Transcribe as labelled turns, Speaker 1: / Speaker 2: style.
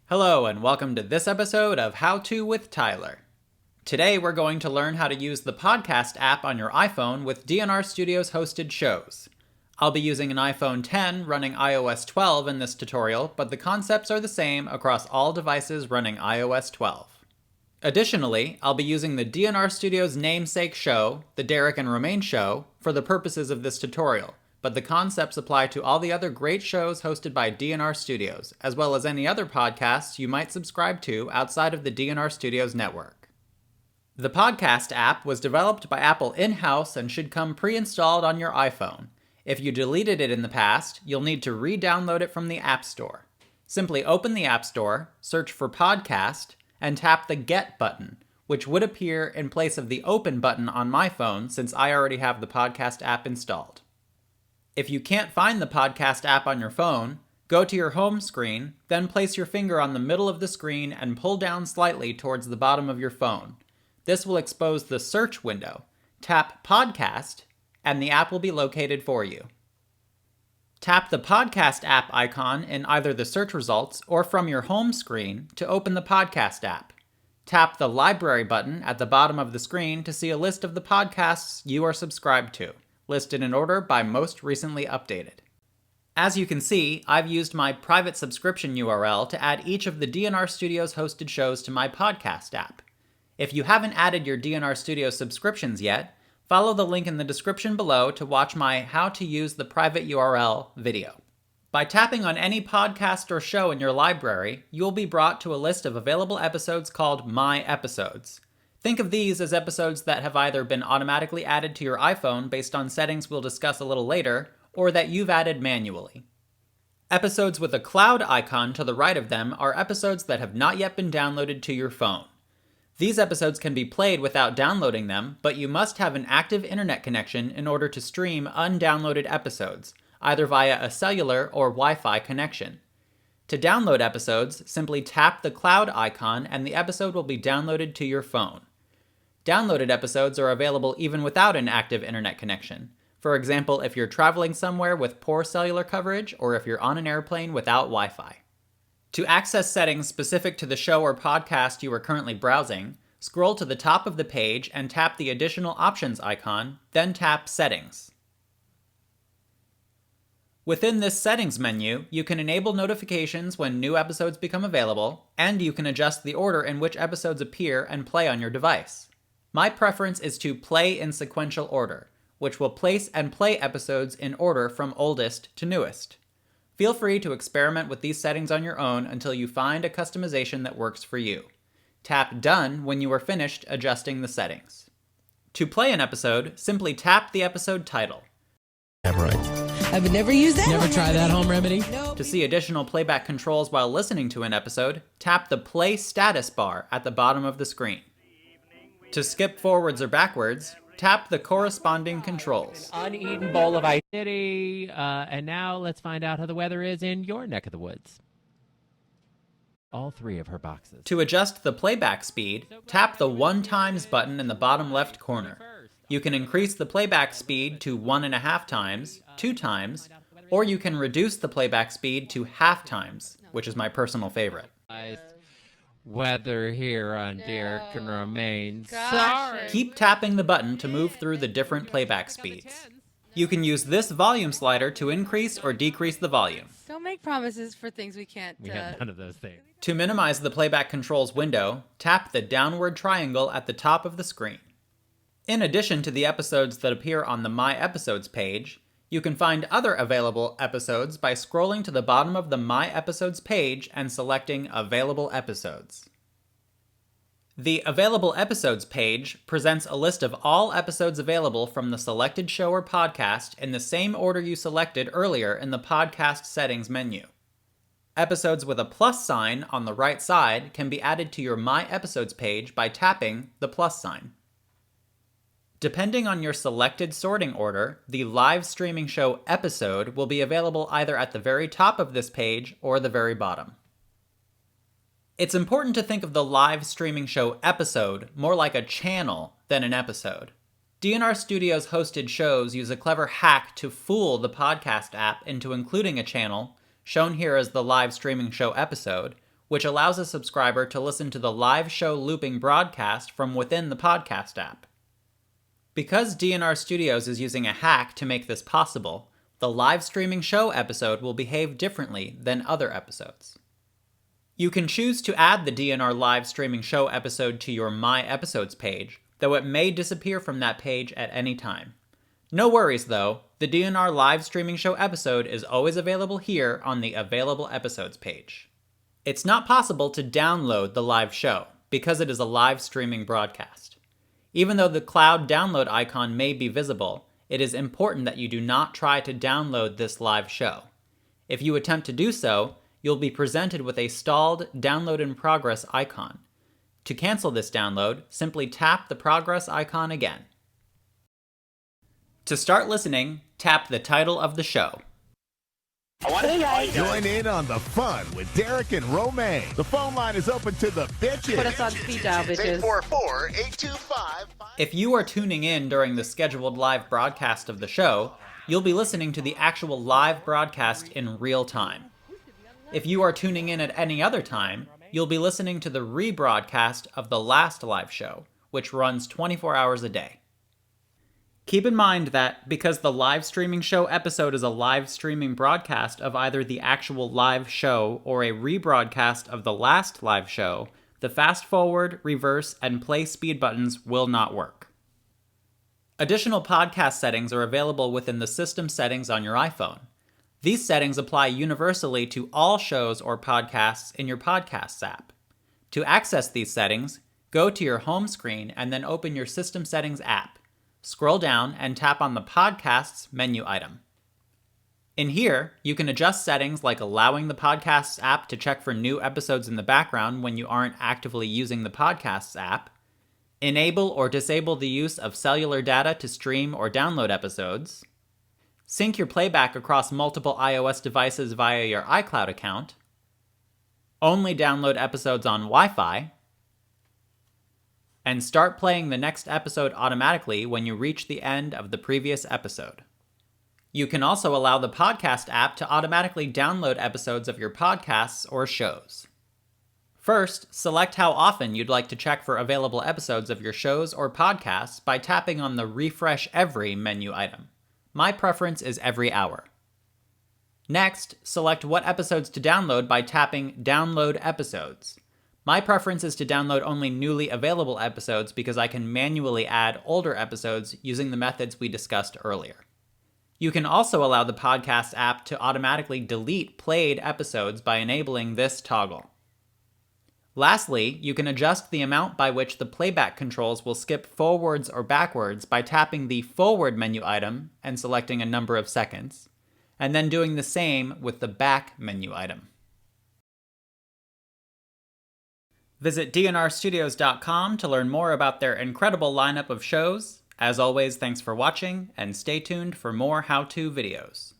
Speaker 1: Hello and welcome to this episode of How To with Tyler. Today we're going to learn how to use the podcast app on your iPhone with DNR Studios hosted shows. I'll be using an iPhone 10 running iOS 12 in this tutorial, but the concepts are the same across all devices running iOS 12. Additionally, I'll be using the DNR Studios namesake show, The Derek and Romaine Show, for the purposes of this tutorial, but the concepts apply to all the other great shows hosted by DNR Studios, as well as any other podcasts you might subscribe to outside of the DNR Studios network. The podcast app was developed by Apple in-house and should come pre-installed on your iPhone. If you deleted it in the past, you'll need to re-download it from the App Store. Simply open the App Store, search for Podcast, and tap the Get button, which would appear in place of the Open button on my phone since I already have the podcast app installed. If you can't find the podcast app on your phone, go to your home screen, then place your finger on the middle of the screen and pull down slightly towards the bottom of your phone. This will expose the search window. Tap Podcast, and the app will be located for you. Tap the podcast app icon in either the search results or from your home screen to open the podcast app. Tap the library button at the bottom of the screen to see a list of the podcasts you are subscribed to, listed in order by most recently updated. As you can see, I've used my private subscription URL to add each of the DNR Studios hosted shows to my podcast app. If you haven't added your DNR Studios subscriptions yet, follow the link in the description below to watch my How to Use the Private URL video. By tapping on any podcast or show in your library, you'll be brought to a list of available episodes called My Episodes. Think of these as episodes that have either been automatically added to your iPhone based on settings we'll discuss a little later, or that you've added manually. Episodes with a cloud icon to the right of them are episodes that have not yet been downloaded to your phone. These episodes can be played without downloading them, but you must have an active internet connection in order to stream undownloaded episodes, either via a cellular or Wi-Fi connection. To download episodes, simply tap the cloud icon and the episode will be downloaded to your phone. Downloaded episodes are available even without an active internet connection. For example, if you're traveling somewhere with poor cellular coverage or if you're on an airplane without Wi-Fi. To access settings specific to the show or podcast you are currently browsing, scroll to the top of the page and tap the Additional Options icon, then tap Settings. Within this Settings menu, you can enable notifications when new episodes become available, and you can adjust the order in which episodes appear and play on your device. My preference is to play in sequential order, which will place and play episodes in order from oldest to newest. Feel free to experiment with these settings on your own until you find a customization that works for you. Tap Done when you are finished adjusting the settings. To play an episode, simply tap the episode title.
Speaker 2: I would never use that.
Speaker 3: Never try that home remedy?
Speaker 1: To see additional playback controls while listening to an episode, tap the Play Status bar at the bottom of the screen. To skip forwards or backwards, tap the corresponding controls.
Speaker 3: Uneaten bowl of ice city. And now let's find out how the weather is in your neck of the woods. All three of her boxes.
Speaker 1: To adjust the playback speed, tap the 1 times button in the bottom left corner. You can increase the playback speed to 1.5 times, 2 times, or you can reduce the playback speed to half times, which is my personal favorite.
Speaker 3: Weather here on Derek and Romaine.
Speaker 2: Sorry.
Speaker 1: Keep tapping the button to move through the different playback speeds. You can use this volume slider to increase or decrease the volume.
Speaker 2: Don't make promises for things we can't.
Speaker 3: We have none of those things.
Speaker 1: To minimize the playback controls window, tap the downward triangle at the top of the screen. In addition to the episodes that appear on the My Episodes page, you can find other available episodes by scrolling to the bottom of the My Episodes page and selecting Available Episodes. The Available Episodes page presents a list of all episodes available from the selected show or podcast in the same order you selected earlier in the podcast settings menu. Episodes with a plus sign on the right side can be added to your My Episodes page by tapping the plus sign. Depending on your selected sorting order, the live streaming show episode will be available either at the very top of this page or the very bottom. It's important to think of the live streaming show episode more like a channel than an episode. DNR Studios hosted shows use a clever hack to fool the podcast app into including a channel, shown here as the live streaming show episode, which allows a subscriber to listen to the live show looping broadcast from within the podcast app. Because DNR Studios is using a hack to make this possible, the live streaming show episode will behave differently than other episodes. You can choose to add the DNR live streaming show episode to your My Episodes page, though it may disappear from that page at any time. No worries though, the DNR live streaming show episode is always available here on the Available Episodes page. It's not possible to download the live show, because it is a live streaming broadcast. Even though the cloud download icon may be visible, it is important that you do not try to download this live show. If you attempt to do so, you'll be presented with a stalled download in progress icon. To cancel this download, simply tap the progress icon again. To start listening, tap the title of the show.
Speaker 4: Join in on the fun with Derek and Romaine. The phone line is open to the bitches.
Speaker 2: Put us on speed dial, bitches.
Speaker 4: 844-825.
Speaker 1: If you are tuning in during the scheduled live broadcast of the show, you'll be listening to the actual live broadcast in real time. If you are tuning in at any other time, you'll be listening to the rebroadcast of the last live show, which runs 24 hours a day. Keep in mind that because the live streaming show episode is a live streaming broadcast of either the actual live show or a rebroadcast of the last live show, the fast forward, reverse, and play speed buttons will not work. Additional podcast settings are available within the system settings on your iPhone. These settings apply universally to all shows or podcasts in your Podcasts app. To access these settings, go to your home screen and then open your System Settings app. Scroll down and tap on the Podcasts menu item. In here, you can adjust settings like allowing the Podcasts app to check for new episodes in the background when you aren't actively using the Podcasts app, enable or disable the use of cellular data to stream or download episodes, sync your playback across multiple iOS devices via your iCloud account, only download episodes on Wi-Fi, and start playing the next episode automatically when you reach the end of the previous episode. You can also allow the podcast app to automatically download episodes of your podcasts or shows. First, select how often you'd like to check for available episodes of your shows or podcasts by tapping on the Refresh Every menu item. My preference is every hour. Next, select what episodes to download by tapping Download Episodes. My preference is to download only newly available episodes because I can manually add older episodes using the methods we discussed earlier. You can also allow the podcast app to automatically delete played episodes by enabling this toggle. Lastly, you can adjust the amount by which the playback controls will skip forwards or backwards by tapping the Forward menu item and selecting a number of seconds, and then doing the same with the Back menu item. Visit dnrstudios.com to learn more about their incredible lineup of shows. As always, thanks for watching, and stay tuned for more how-to videos.